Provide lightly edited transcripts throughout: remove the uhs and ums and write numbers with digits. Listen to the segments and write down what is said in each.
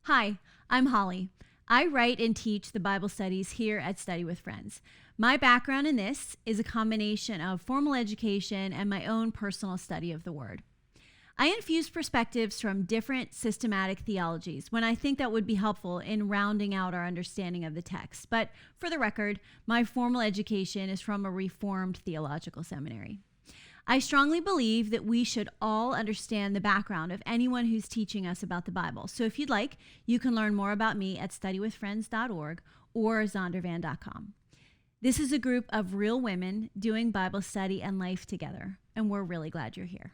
Hi, I'm Holly. I write and teach the Bible studies here at Study with Friends. My background in this is a combination of formal education and my own personal study of the Word. I infuse perspectives from different systematic theologies when I think that would be helpful in rounding out our understanding of the text. But for the record, my formal education is from a Reformed theological seminary. I strongly believe that we should all understand the background of anyone who's teaching us about the Bible. So if you'd like, you can learn more about me at studywithfriends.org or zondervan.com. This is a group of real women doing Bible study and life together, and we're really glad you're here.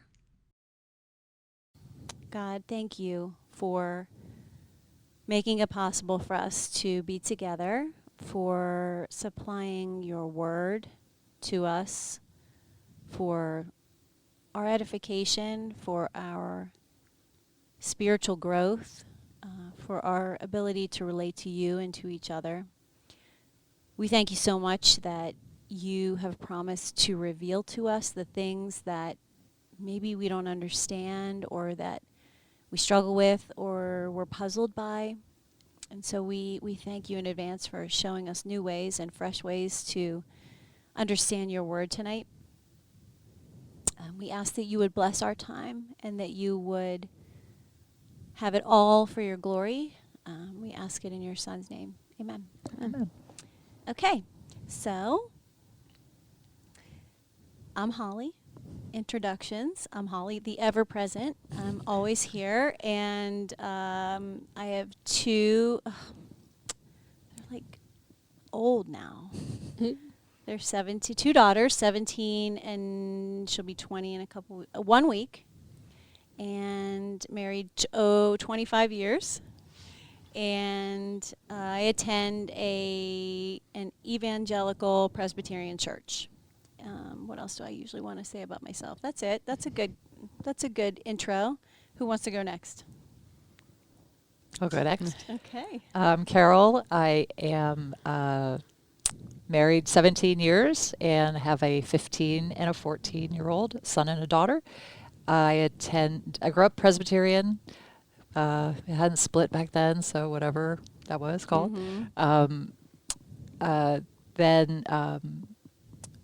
God, thank you for making it possible for us to be together, for supplying your word to us, for our edification, for our spiritual growth, for our ability to relate to you and to each other. We thank you so much that you have promised to reveal to us the things that maybe we don't understand or that we struggle with or we're puzzled by. And so we thank you in advance for showing us new ways and fresh ways to understand your word tonight. We ask that you would bless our time and that you would have it all for your glory. We ask it in your Son's name. Amen. Amen. Okay, so I'm Holly. Introductions. I'm Holly, the ever-present. I'm always here, and I have two. They're like old now. They're 2 daughters, 17, and she'll be 20 in 1 week, and married 25 years. And I attend an evangelical Presbyterian church. What else do I usually want to say about myself? That's it. That's a good intro. Who wants to go next? I'll go next. Okay. Carol, I am married 17 years and have a 15 and a 14-year-old son and a daughter. I grew up Presbyterian. It hadn't split back then, so whatever that was called. Then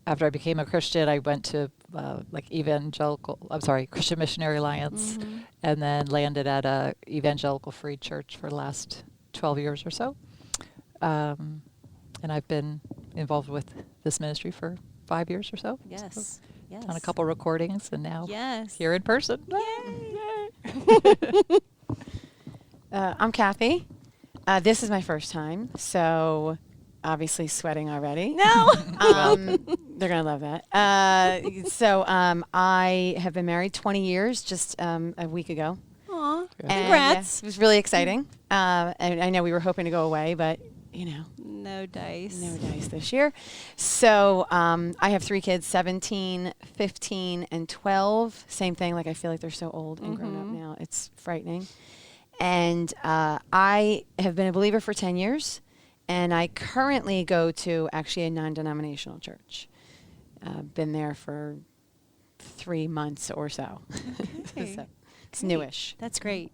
after I became a Christian, I went to Christian Missionary Alliance, and then landed at a evangelical free church for the last 12 years or so. And I've been involved with this ministry for 5 years or so. Yes. So Yes. done a couple recordings, and now Yes. here in person. Yay. I'm Kathy. This is my first time, so obviously sweating already. No. They're going to love that. I have been married 20 years, just a week ago. Aw. And, Congrats. it was really exciting. And I know we were hoping to go away, but, No dice. no dice this year. So I have 3 kids, 17, 15, and 12. Same thing, I feel like they're so old and grown up now. It's frightening. And I have been a believer for 10 years, and I currently go to actually a non-denominational church. Been there for 3 months or so. Okay. So it's newish. That's great.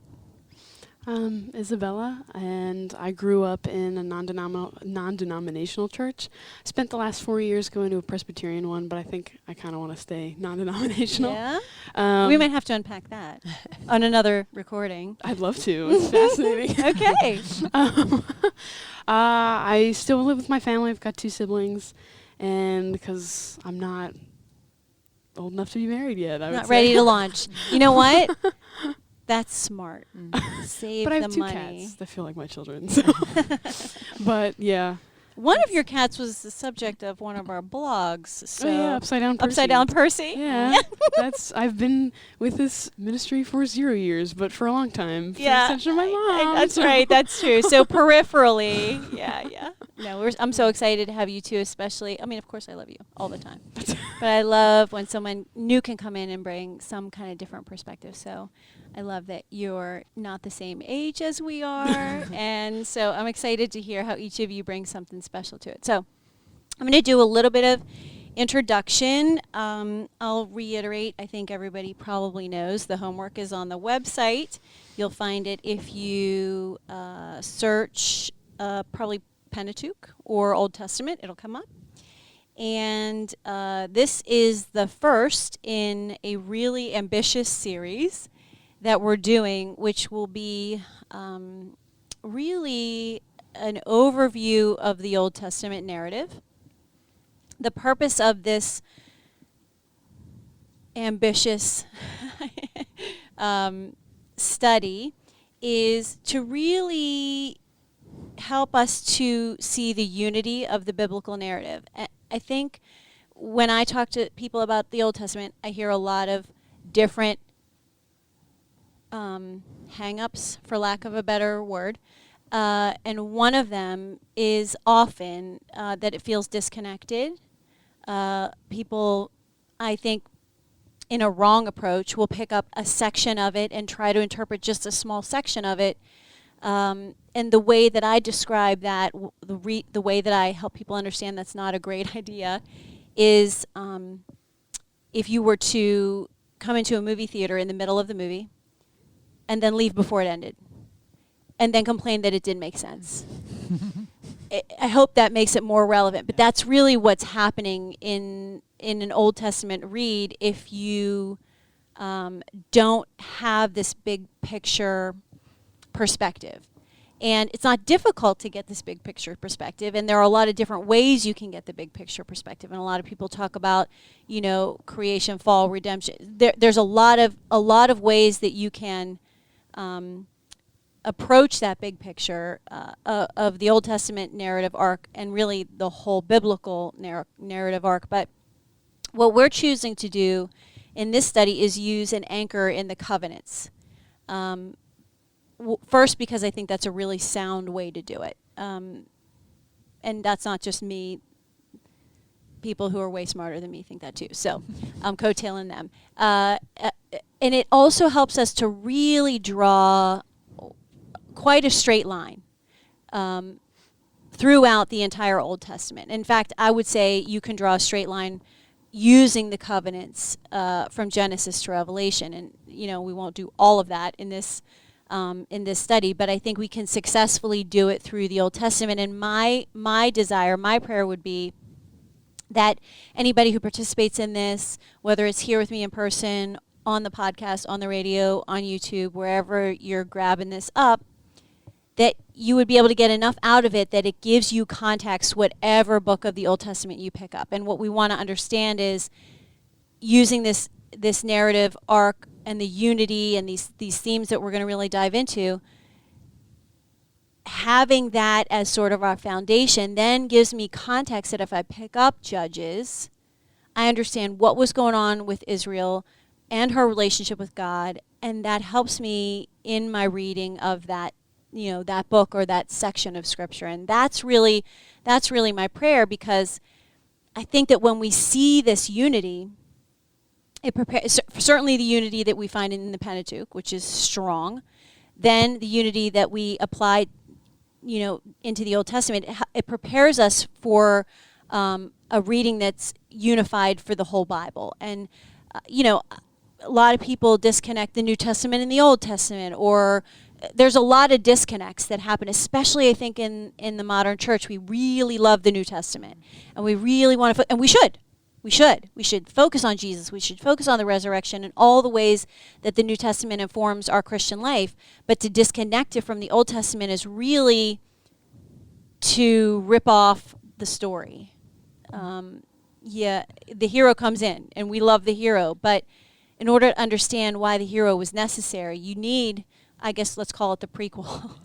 Isabella, and I grew up in a non-denominational church. Spent the last 4 years going to a Presbyterian one, but I think I kind of want to stay non-denominational. Yeah? We might have to unpack that on another recording. I'd love to. It's fascinating. Okay. I still live with my family. I've got 2 siblings, and because I'm not old enough to be married yet, I would Not say. ready to launch. You know what? That's smart. Save But I the have 2 money. cats that feel like my children. So. But yeah. One of your cats was the subject of one of our blogs. So Oh yeah, Upside Down Percy. Upside Down Percy. Yeah, I've been with this ministry for 0 years, but for a long time. For the extension of my mom. That's right. That's true. So peripherally, yeah. No, I'm so excited to have you two, especially. I mean, of course, I love you all the time, but I love when someone new can come in and bring some kind of different perspective. So I love that you're not the same age as we are, and so I'm excited to hear how each of you brings something special to it. So I'm going to do a little bit of introduction, I'll reiterate, I think everybody probably knows the homework is on the website. You'll find it if you search probably Pentateuch or Old Testament, it'll come up. And this is the first in a really ambitious series that we're doing, which will be really an overview of the Old Testament narrative. The purpose of this ambitious study is to really help us to see the unity of the biblical narrative. I think when I talk to people about the Old Testament, I hear a lot of different hang-ups, for lack of a better word. And one of them is often that it feels disconnected. People, I think, in a wrong approach, will pick up a section of it and try to interpret just a small section of it. And the way that I describe that, the way that I help people understand that's not a great idea, is if you were to come into a movie theater in the middle of the movie and then leave before it ended, and then complain that it didn't make sense. I hope that makes it more relevant, but that's really what's happening in an Old Testament read if you don't have this big picture perspective. And it's not difficult to get this big picture perspective, and there are a lot of different ways you can get the big picture perspective. And a lot of people talk about, creation, fall, redemption. There's a lot of ways that you can approach that big picture of the Old Testament narrative arc, and really the whole biblical narrative arc. But what we're choosing to do in this study is use an anchor in the covenants. First, because I think that's a really sound way to do it. And that's not just me. People who are way smarter than me think that too. So I'm coattailing them. And it also helps us to really draw quite a straight line throughout the entire Old Testament. In fact, I would say you can draw a straight line using the covenants from Genesis to Revelation. And, we won't do all of that in this study, but I think we can successfully do it through the Old Testament. And my desire, my prayer would be that anybody who participates in this, whether it's here with me in person, on the podcast, on the radio, on YouTube, wherever you're grabbing this up, that you would be able to get enough out of it that it gives you context whatever book of the Old Testament you pick up. And what we want to understand is using this narrative arc and the unity and these themes that we're going to really dive into, having that as sort of our foundation then gives me context that if I pick up Judges, I understand what was going on with Israel and her relationship with God, and that helps me in my reading of that, that book or that section of Scripture. And that's really my prayer, because I think that when we see this unity, it prepares certainly the unity that we find in the Pentateuch, which is strong. Then the unity that we apply, into the Old Testament, it prepares us for a reading that's unified for the whole Bible. And a lot of people disconnect the New Testament and the Old Testament, or there's a lot of disconnects that happen, especially I think in the modern church. We really love the New Testament, and we really want to, and we should focus on Jesus. We should focus on the resurrection and all the ways that the New Testament informs our Christian life. But to disconnect it from the Old Testament is really to rip off the story. The hero comes in, and we love the hero, but in order to understand why the hero was necessary, you need, I guess, let's call it the prequel.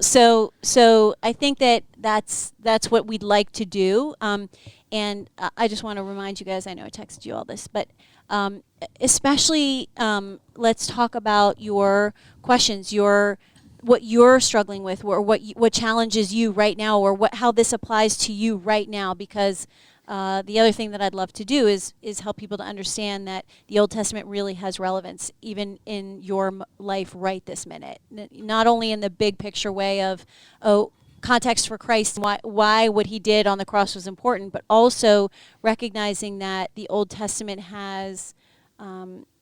So I think that's what we'd like to do. And I just want to remind you guys, I know I texted you all this, but especially let's talk about your questions, what you're struggling with, or what challenges you right now, or how this applies to you right now, because the other thing that I'd love to do is help people to understand that the Old Testament really has relevance even in your life right this minute. Not only in the big picture way of, context for Christ, and why what he did on the cross was important, but also recognizing that the Old Testament has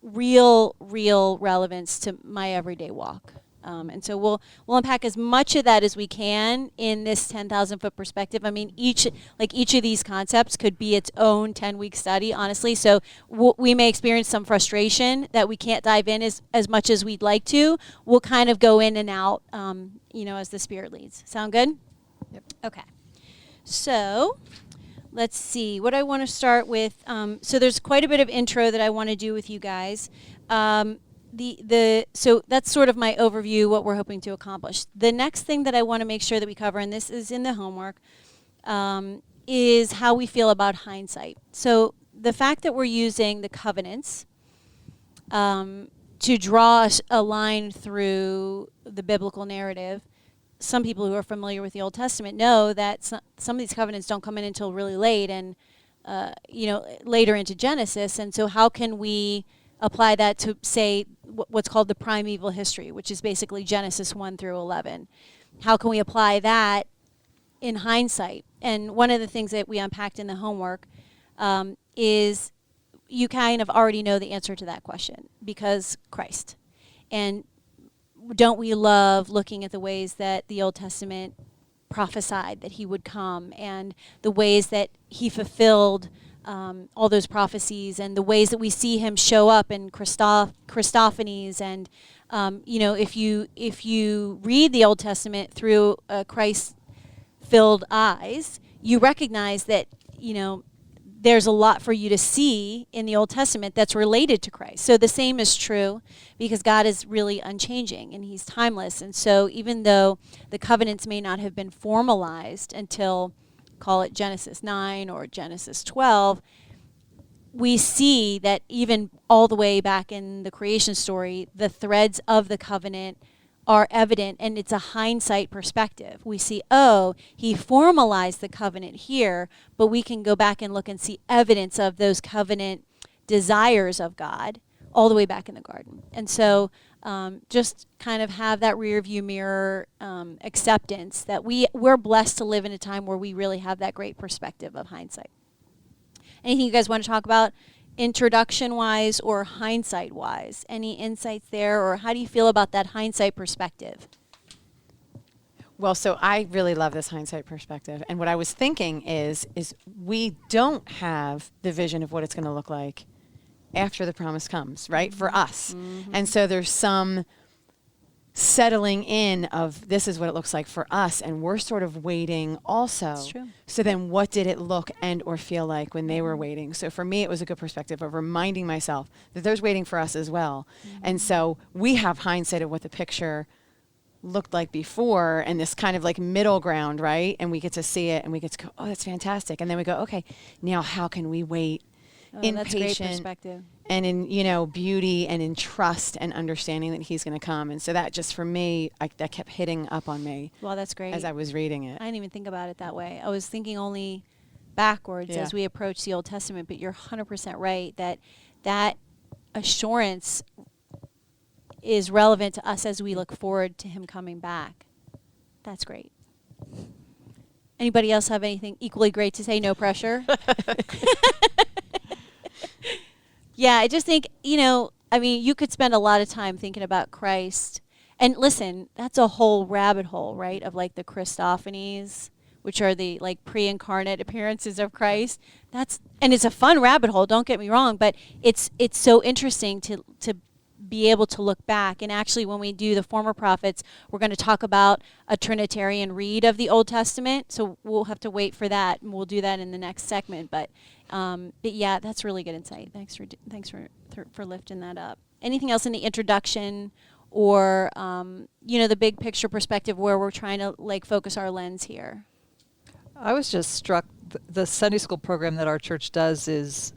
real relevance to my everyday walk. And so we'll unpack as much of that as we can in this 10,000-foot perspective. I mean, each of these concepts could be its own 10-week study, honestly. So we may experience some frustration that we can't dive in as much as we'd like to. We'll kind of go in and out, as the Spirit leads. Sound good? Yep. Okay. So let's see. What I want to start with. So there's quite a bit of intro that I want to do with you guys. So that's sort of my overview, what we're hoping to accomplish. The next thing that I want to make sure that we cover, and this is in the homework, is how we feel about hindsight. So the fact that we're using the covenants to draw a line through the biblical narrative, some people who are familiar with the Old Testament know that some of these covenants don't come in until really late and later into Genesis. And so how can we apply that to, say, what's called the primeval history, which is basically Genesis 1 through 11. How can we apply that in hindsight? And one of the things that we unpacked in the homework is you kind of already know the answer to that question, because Christ. And don't we love looking at the ways that the Old Testament prophesied that he would come, and the ways that he fulfilled all those prophecies, and the ways that we see him show up in Christophanies. And if you read the Old Testament through Christ-filled eyes, you recognize that there's a lot for you to see in the Old Testament that's related to Christ. So the same is true, because God is really unchanging and he's timeless. And so even though the covenants may not have been formalized until, call it Genesis 9 or Genesis 12, we see that even all the way back in the creation story, the threads of the covenant are evident, and it's a hindsight perspective. We see, he formalized the covenant here, but we can go back and look and see evidence of those covenant desires of God all the way back in the garden. And so just kind of have that rear view mirror acceptance that we're blessed to live in a time where we really have that great perspective of hindsight. Anything you guys want to talk about introduction-wise or hindsight-wise? Any insights there, or how do you feel about that hindsight perspective? Well, so I really love this hindsight perspective. And what I was thinking is we don't have the vision of what it's going to look like after the promise comes, right, for us. Mm-hmm. And so there's some settling in of this is what it looks like for us, and we're sort of waiting also. That's true. So then what did it look and or feel like when they were waiting? So for me, it was a good perspective of reminding myself that there's waiting for us as well. Mm-hmm. And so we have hindsight of what the picture looked like before, and this kind of like middle ground, right? And we get to see it and we get to go, oh, that's fantastic. And then we go, okay, now how can we wait in that's patience great perspective. And in beauty and in trust and understanding that he's going to come? And so that just for me, that kept hitting up on me. Well, that's great. As I was reading it, I didn't even think about it that way. I was thinking only backwards as we approach the Old Testament. But you're 100% right that assurance is relevant to us as we look forward to him coming back. That's great. Anybody else have anything equally great to say? No pressure. Yeah, I just think, you could spend a lot of time thinking about Christ. And listen, that's a whole rabbit hole, right, of like the Christophanies, which are the like pre-incarnate appearances of Christ. And it's a fun rabbit hole, don't get me wrong, but it's so interesting to be able to look back. And actually, when we do the former prophets, we're going to talk about a Trinitarian read of the Old Testament. So we'll have to wait for that, and we'll do that in the next segment. But yeah, that's really good insight. Thanks for lifting that up. Anything else in the introduction, or the big picture perspective where we're trying to like focus our lens here? I was just struck. The Sunday school program that our church does is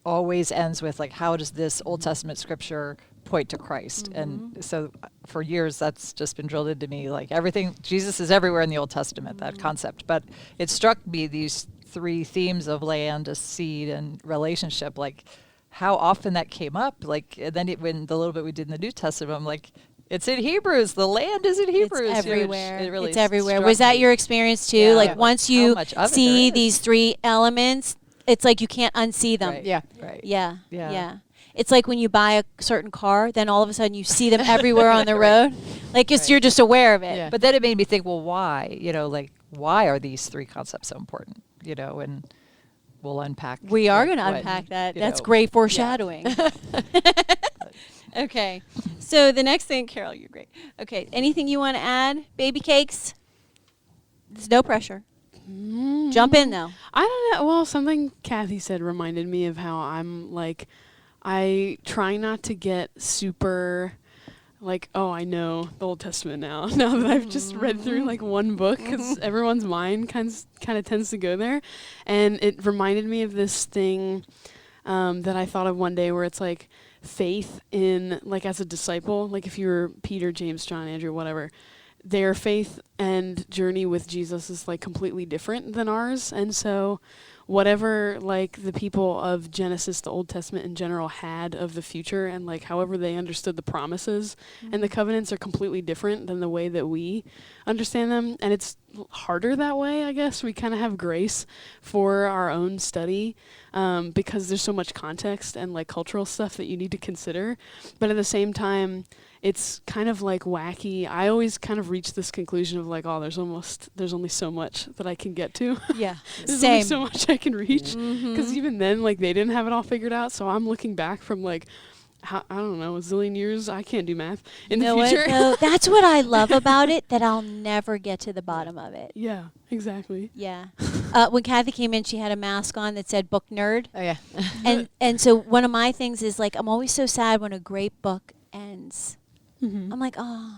always ends with like, how does this Old Testament scripture point to Christ? Mm-hmm. And so for years that's just been drilled into me, like everything, Jesus is everywhere in the Old Testament, that concept. But it struck me, these three themes of land, a seed, and relationship, like how often that came up. Like, and then when the little bit we did in the New Testament, I'm like, It's in Hebrews. The land is in Hebrews. It's everywhere. It really it's everywhere. struck Was that me. your experience too? Yeah. Like Yeah. once How you much of it see there is. these three elements, it's like you can't unsee them. Right. Yeah. Right. Yeah. Yeah. Yeah. It's like when you buy a certain car, then all of a sudden you see them everywhere on the road. Like Right. you're just aware of it. Yeah. But then it made me think, well, why? Like, why are these three concepts so important? And we'll unpack. We are like, going to what, unpack that. you That's know, great yeah. foreshadowing. Okay. So the next thing, Carol, you're great. Okay. Anything you want to add? Baby cakes? There's no pressure. Jump in, though. I don't know. Well, something Kathy said reminded me of how I'm like, I try not to get super like, oh, I know the Old Testament now. Now that I've just read through like one book, because everyone's mind kind of tends to go there, and it reminded me of this thing that I thought of one day, where it's like faith in, like, as a disciple, like if you were Peter, James, John, Andrew, whatever. Their faith and journey with Jesus is like completely different than ours. And so whatever like the people of Genesis, the Old Testament in general, had of the future, and like however they understood the promises and the covenants, are completely different than the way that we understand them. And it's harder that way, I guess. We kind of have grace for our own study because there's so much context and like cultural stuff that you need to consider. But at the same time, it's kind of like wacky. I always kind of reach this conclusion of like, oh, there's only so much that I can get to. Yeah. There's Same. only so much I can reach. Mm-hmm. Because even then, like, they didn't have it all figured out. So I'm looking back from like, I don't know, a zillion years. I can't do math in the future. That's what I love about it, that I'll never get to the bottom of it. Yeah, exactly. Yeah. When Kathy came in, she had a mask on that said book nerd. Oh yeah. And so one of my things is like, I'm always so sad when a great book ends. Mm-hmm. I'm like, oh,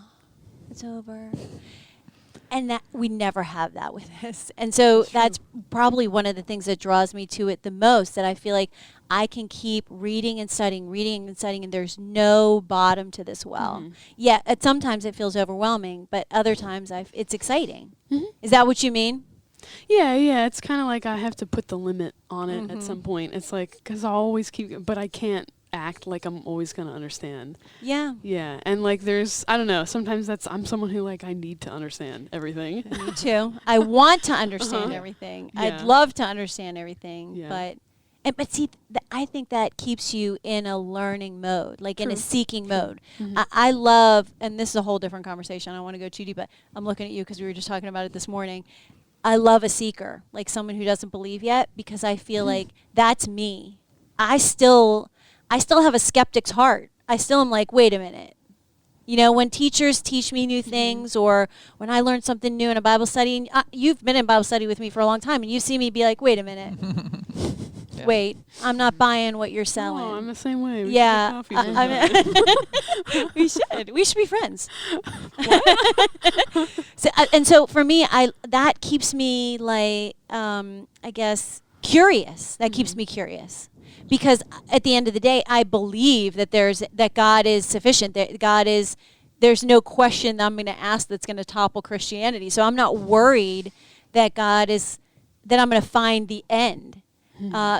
it's over. And that we never have that with this. And so that's probably one of the things that draws me to it the most, that I feel like I can keep reading and studying, and there's no bottom to this well. Mhm. Yeah, sometimes it feels overwhelming, but other times it's exciting. Mhm. Is that what you mean? Yeah. It's kind of like I have to put the limit on it at some point. It's like, because I'll always but I can't act like I'm always going to understand. Yeah. Yeah. And like I don't know, sometimes I'm someone who like, I need to understand everything. Me too. I want to understand Uh-huh. everything. Yeah. I'd love to understand everything, Yeah. but see, I think that keeps you in a learning mode, like in a True. seeking mode. Mhm. I love, and this is a whole different conversation. I don't want to go too deep, but I'm looking at you because we were just talking about it this morning. I love a seeker, like someone who doesn't believe yet, because I feel like that's me. I still have a skeptic's heart. I still am like, wait a minute. You know, when teachers teach me new things, or when I learn something new in a Bible study, and you've been in Bible study with me for a long time, and you see me be like, wait a minute. Yeah. Wait, I'm not buying what you're selling. Oh, I'm the same way. We Yeah, should get coffee sometime. we should be friends. So for me, that keeps me like I guess curious. That keeps me curious, because at the end of the day, I believe that God is sufficient. That there's no question that I'm going to ask that's going to topple Christianity. So I'm not worried that I'm going to find the end.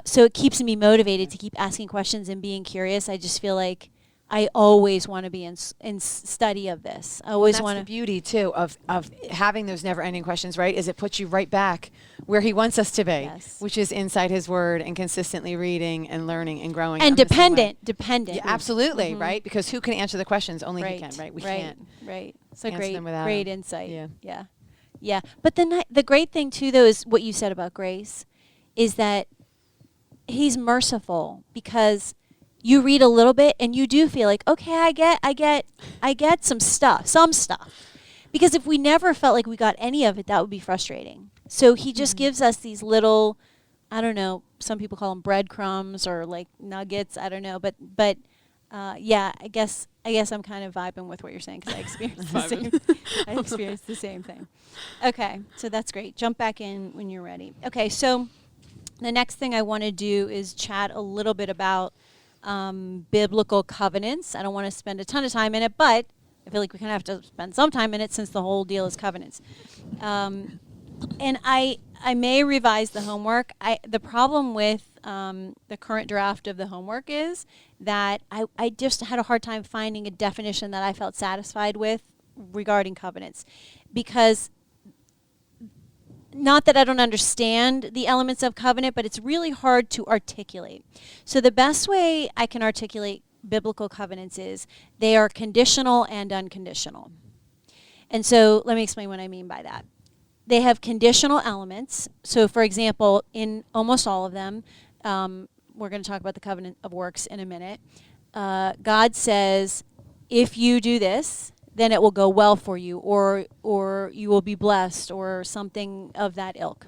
So it keeps me motivated to keep asking questions and being curious. I just feel like I always want to be in study of this. I always That's want the to. beauty too of having those never-ending questions, right? Is it puts you right back where He wants us to be, Yes. which is inside His Word and consistently reading and learning and growing. And I'm the same way. dependent. Yeah, absolutely, right? Because who can answer the questions? Only Right. He can, right? We right. can't. Right. It's a answer them without great Him. insight. Yeah. Yeah. But the great thing too, though, is what you said about grace, is that He's merciful, because you read a little bit and you do feel like, okay, I get some stuff. Because if we never felt like we got any of it, that would be frustrating. So He just gives us these little, I don't know, some people call them breadcrumbs or like nuggets. I don't know, but yeah, I guess I'm kind of vibing with what you're saying, because I experienced the same thing. Okay, so that's great. Jump back in when you're ready. Okay, so the next thing I want to do is chat a little bit about biblical covenants. I don't want to spend a ton of time in it, but I feel like we kind of have to spend some time in it, since the whole deal is covenants. And I may revise the homework. The problem with the current draft of the homework is, that I just had a hard time finding a definition that I felt satisfied with regarding covenants. Because, not that I don't understand the elements of covenant, but it's really hard to articulate. So the best way I can articulate biblical covenants is they are conditional and unconditional. And so let me explain what I mean by that. They have conditional elements. So, for example, in almost all of them, we're going to talk about the covenant of works in a minute. God says, if you do this, then it will go well for you, or you will be blessed, or something of that ilk.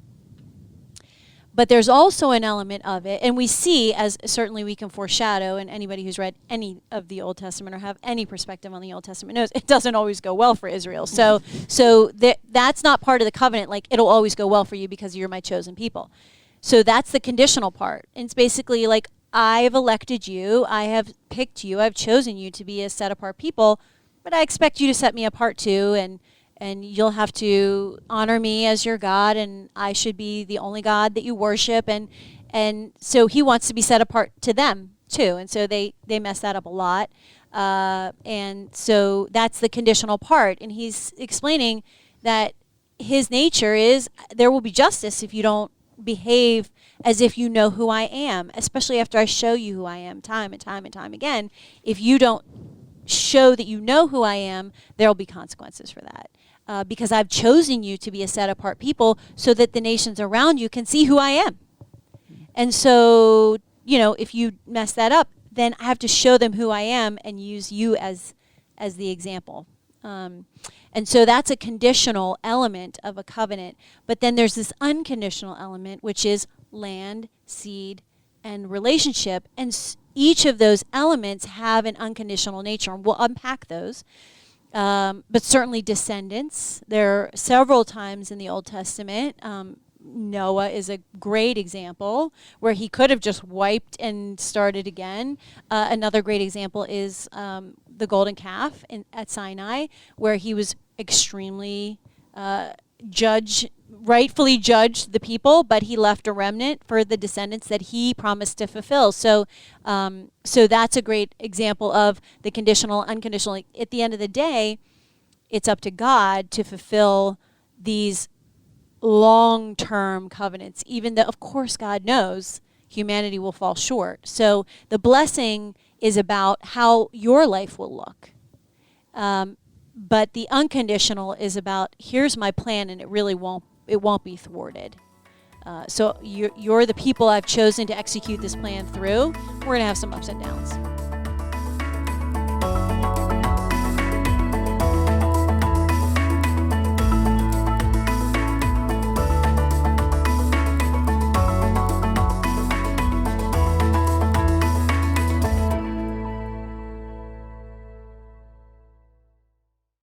But there's also an element of it, and we see, as certainly we can foreshadow, and anybody who's read any of the Old Testament or have any perspective on the Old Testament knows, it doesn't always go well for Israel. So that's not part of the covenant, like it'll always go well for you because you're my chosen people. So that's the conditional part. And it's basically like, I've elected you, I have picked you, I've chosen you to be a set apart people, but I expect you to set me apart too, and you'll have to honor me as your God, and I should be the only God that you worship. And so he wants to be set apart to them too. And so they mess that up a lot. And so that's the conditional part. And he's explaining that his nature is there will be justice if you don't behave as if you know who I am, especially after I show you who I am time and time and time again. If you don't show that you know who I am, there will be consequences for that. Because I've chosen you to be a set apart people so that the nations around you can see who I am. And so, if you mess that up, then I have to show them who I am and use you as the example. And so that's a conditional element of a covenant. But then there's this unconditional element, which is land, seed, and relationship. And each of those elements have an unconditional nature. And we'll unpack those. But certainly descendants. There are several times in the Old Testament. Noah is a great example where he could have just wiped and started again. Another great example is the golden calf at Sinai, where he was extremely rightfully judged the people, but he left a remnant for the descendants that he promised to fulfill. So that's a great example of the conditional, unconditional. At the end of the day, it's up to God to fulfill these long-term covenants, even though, of course, God knows humanity will fall short. So the blessing is about how your life will look. But the unconditional is about, here's my plan, and it won't be thwarted. So you're the people I've chosen to execute this plan through. We're going to have some ups and downs.